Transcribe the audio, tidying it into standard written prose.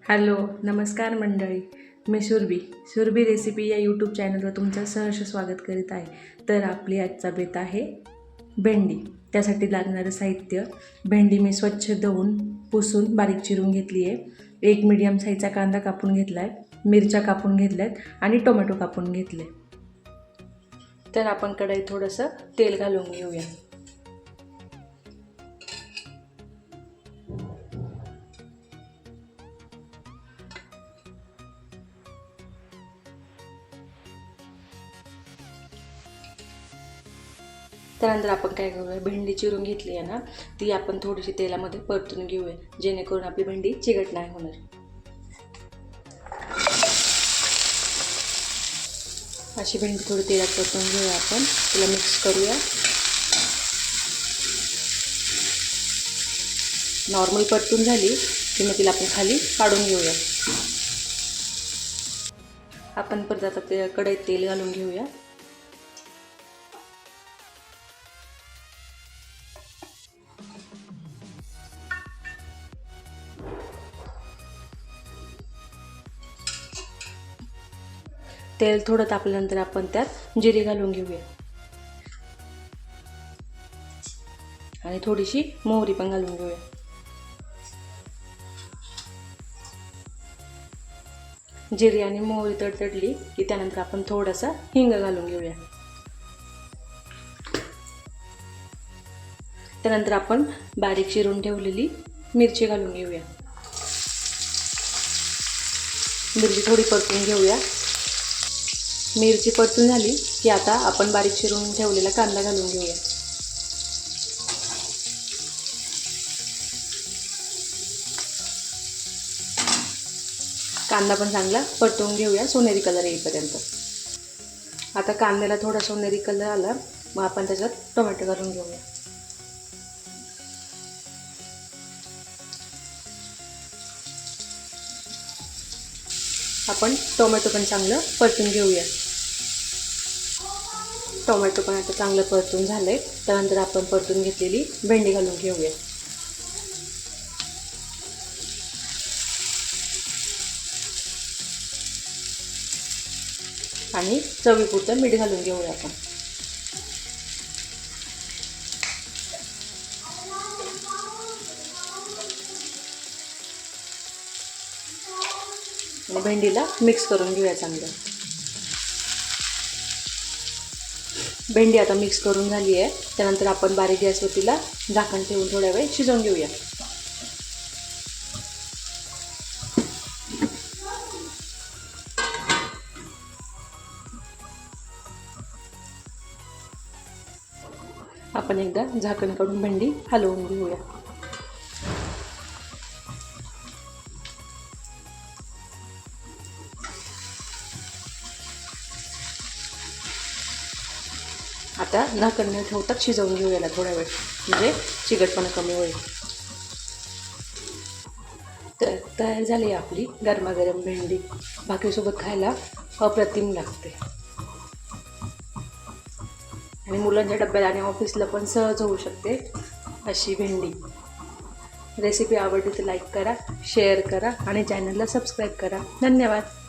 Hello नमस्कार मंडळी, मी Surabhi recipe या यूट्यूब चॅनलवर तुमचं सहर्ष स्वागत करीत आहे. तर आपली आजचा बेत आहे भेंडी. त्यासाठी लागणारं साहित्य: भेंडी मी स्वच्छ धुवून पुसून बारीक चिरून घेतली आहे. एक मीडियम साईजचा कांदा कापून घेतला आहे, मिरच्या कापून घेतल्यात आणि टोमॅटो कापून घेतले. तर आपण कढईत थोडंसं तेल घालून घेऊया. त्यानंतर आपण काय करूया, भेंडी चिरून घेतली आहे ना, ती आपण थोडीशी तेलामध्ये परतून घेऊया, जेणेकरून आपली भेंडी चिकट नाही होणार. अशी भेंडी थोडी तेलात परतून घेऊया. आपण तिला मिक्स करूया. नॉर्मल परतून झाली की मग तिला आपण खाली काढून घेऊया. आपण परत आता कढईत तेल घालून घेऊया. तेल थोडं तापल्यानंतर आपण त्यात जिरे घालून घेऊया आणि थोडीशी मोहरी पण घालून घेऊया. जिरे आणि मोहरी तडतडली की त्यानंतर आपण थोडासा हिंग घालून घेऊया. त्यानंतर आपण बारीक चिरून ठेवलेली मिरची घालून घेऊया. मिरची थोडी परतून घेऊया. मिरची परतून झाली की आता आपण बारीक चिरून ठेवलेला कांदा घालून घेऊया. कांदा पण चांगला परतून घेऊया, सोनेरी कलर येईपर्यंत. आता कांद्याला थोडा सोनेरी कलर आला मग आपण त्याच्यात टोमॅटो घालून घेऊया. आपण टोमॅटो पण चांगलं परतून घेऊया. टोमॅटो पण आता चांगलं परतून झालंय. त्यानंतर आपण परतून घेतलेली भेंडी घालून घेऊया. आणि चवीपुरतं मीठ घालून घेऊया आपण. आणि भेंडीला मिक्स करून घेऊया चांगलं. भेंडी आता मिक्स करून झाली आहे. त्यानंतर आपण बारीक गॅसवर तिला झाकण ठेवून थोड्या वेळ शिजवून घेऊया. आपण एकदा झाकण काढून भेंडी हलवून घेऊया. आता झाकण न ठेवता शिजवून घेऊया थोड्या वेळ, म्हणजे चिकटपणा कमी होईल. तर तयार झाली आपली गरमागरम भेंडी. भाकरीसोबत खायला अप्रतिम लागते आणि मुलांच्या डब्याला आणि ऑफिसला पण सहज होऊ शकते अशी भेंडी. रेसिपी आवडली तर लाईक करा, शेअर करा आणि चॅनलला सबस्क्राईब करा. धन्यवाद.